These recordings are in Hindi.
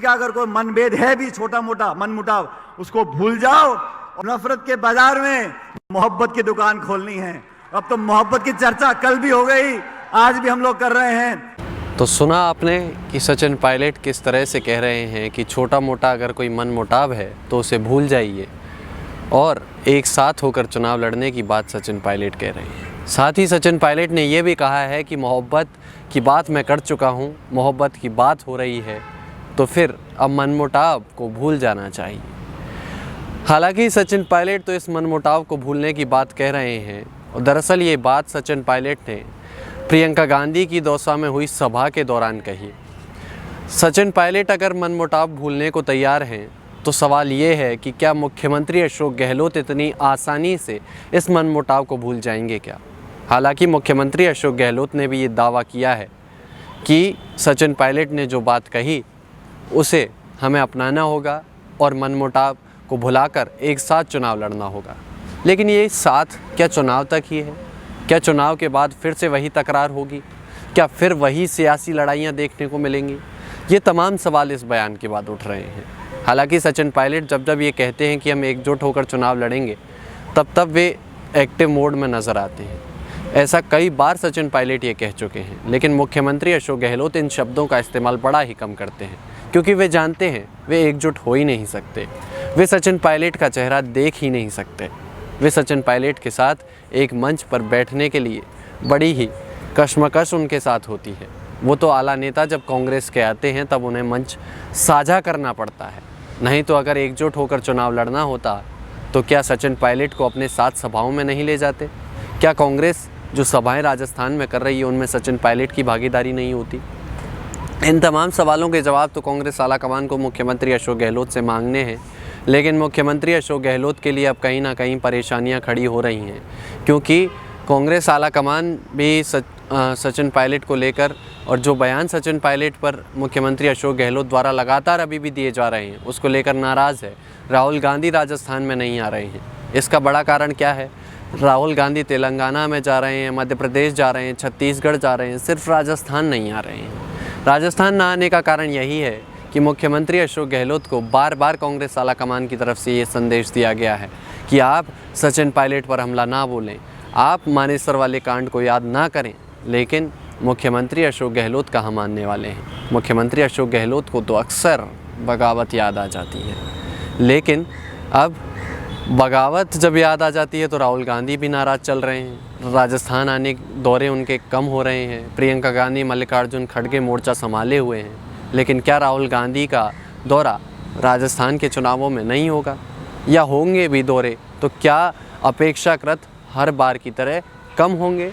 का अगर कोई मनभेद है भी, छोटा मोटा मनमुटाव, उसको भूल जाओ और नफरत के बाजार में मोहब्बत की दुकान खोलनी है। अब तो मोहब्बत की चर्चा कल भी हो गई, आज भी हम लोग कर रहे हैं। तो सुना आपने कि सचिन पायलट किस तरह से कह रहे हैं कि छोटा मोटा अगर कोई मनमुटाव है तो उसे भूल जाइए, और एक साथ होकर चुनाव लड़ने की बात सचिन पायलट कह रहे हैं। साथ ही सचिन पायलट ने यह भी कहा है कि मोहब्बत की बात मैं कर चुका हूँ, मोहब्बत की बात हो रही है तो फिर अब मनमुटाव को भूल जाना चाहिए। हालांकि सचिन पायलट तो इस मनमुटाव को भूलने की बात कह रहे हैं, और दरअसल ये बात सचिन पायलट ने प्रियंका गांधी की दौसा में हुई सभा के दौरान कही। सचिन पायलट अगर मनमुटाव भूलने को तैयार हैं तो सवाल ये है कि क्या मुख्यमंत्री अशोक गहलोत इतनी आसानी से इस मनमुटाव को भूल जाएंगे क्या? हालांकि मुख्यमंत्री अशोक गहलोत ने भी ये दावा किया है कि सचिन पायलट ने जो बात कही उसे हमें अपनाना होगा और मनमुटाव को भुलाकर एक साथ चुनाव लड़ना होगा। लेकिन ये साथ क्या चुनाव तक ही है? क्या चुनाव के बाद फिर से वही तकरार होगी? क्या फिर वही सियासी लड़ाइयाँ देखने को मिलेंगी? ये तमाम सवाल इस बयान के बाद उठ रहे हैं। हालांकि सचिन पायलट जब जब ये कहते हैं कि हम एकजुट होकर चुनाव लड़ेंगे, तब तब वे एक्टिव मोड में नज़र आते हैं। ऐसा कई बार सचिन पायलट ये कह चुके हैं, लेकिन मुख्यमंत्री अशोक गहलोत इन शब्दों का इस्तेमाल बड़ा ही कम करते हैं, क्योंकि वे जानते हैं वे एकजुट हो ही नहीं सकते। वे सचिन पायलट का चेहरा देख ही नहीं सकते। वे सचिन पायलट के साथ एक मंच पर बैठने के लिए बड़ी ही कशमकश उनके साथ होती है। वो तो आला नेता जब कांग्रेस के आते हैं तब उन्हें मंच साझा करना पड़ता है, नहीं तो अगर एकजुट होकर चुनाव लड़ना होता तो क्या सचिन पायलट को अपने साथ सभाओं में नहीं ले जाते? क्या कांग्रेस जो सभाएं राजस्थान में कर रही है उनमें सचिन पायलट की भागीदारी नहीं होती? इन तमाम सवालों के जवाब तो कांग्रेस आलाकमान को मुख्यमंत्री अशोक गहलोत से मांगने हैं, लेकिन मुख्यमंत्री अशोक गहलोत के लिए अब कहीं ना कहीं परेशानियां खड़ी हो रही हैं, क्योंकि कांग्रेस आलाकमान भी सचिन पायलट को लेकर, और जो बयान सचिन पायलट पर मुख्यमंत्री अशोक गहलोत द्वारा लगातार अभी भी दिए जा रहे हैं उसको लेकर नाराज़ है। राहुल गांधी राजस्थान में नहीं आ रहे हैं। इसका बड़ा कारण क्या है? राहुल गांधी तेलंगाना में जा रहे हैं, मध्य प्रदेश जा रहे हैं, छत्तीसगढ़ जा रहे हैं, सिर्फ राजस्थान नहीं आ रहे हैं। राजस्थान ना आने का कारण यही है कि मुख्यमंत्री अशोक गहलोत को बार बार कांग्रेस आलाकमान की तरफ से ये संदेश दिया गया है कि आप सचिन पायलट पर हमला ना बोलें, आप मानेसर वाले कांड को याद ना करें। लेकिन मुख्यमंत्री अशोक गहलोत कहाँ मानने वाले हैं? मुख्यमंत्री अशोक गहलोत को तो अक्सर बगावत याद आ जाती है, लेकिन अब बगावत जब याद आ जाती है तो राहुल गांधी भी नाराज़ चल रहे हैं। राजस्थान आने दौरे उनके कम हो रहे हैं। प्रियंका गांधी मल्लिकार्जुन खड़गे मोर्चा संभाले हुए हैं, लेकिन क्या राहुल गांधी का दौरा राजस्थान के चुनावों में नहीं होगा? या होंगे भी दौरे तो क्या अपेक्षाकृत हर बार की तरह कम होंगे?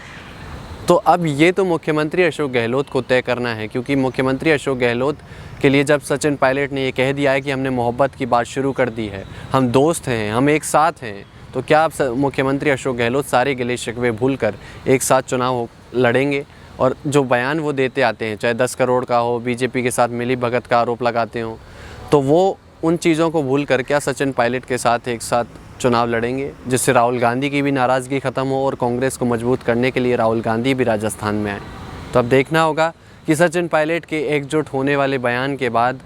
तो अब ये तो मुख्यमंत्री अशोक गहलोत को तय करना है, क्योंकि मुख्यमंत्री अशोक गहलोत के लिए जब सचिन पायलट ने ये कह दिया है कि हमने मोहब्बत की बात शुरू कर दी है, हम दोस्त हैं, हम एक साथ हैं, तो क्या अब मुख्यमंत्री अशोक गहलोत सारे गिले शिकवे भूलकर एक साथ चुनाव लड़ेंगे? और जो बयान वो देते आते हैं, चाहे 10 करोड़ का हो, बीजेपी के साथ मिली भगत का आरोप लगाते हों, तो वो उन चीज़ों को भूलकर क्या सचिन पायलट के साथ एक साथ चुनाव लड़ेंगे, जिससे राहुल गांधी की भी नाराज़गी ख़त्म हो और कांग्रेस को मजबूत करने के लिए राहुल गांधी भी राजस्थान में आए? तो अब देखना होगा कि सचिन पायलट के एकजुट होने वाले बयान के बाद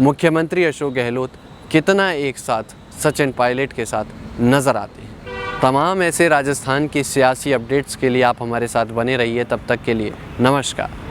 मुख्यमंत्री अशोक गहलोत कितना एक साथ सचिन पायलट के साथ नज़र आते हैं। तमाम ऐसे राजस्थान की सियासी अपडेट्स के लिए आप हमारे साथ बने रहिए। तब तक के लिए नमस्कार।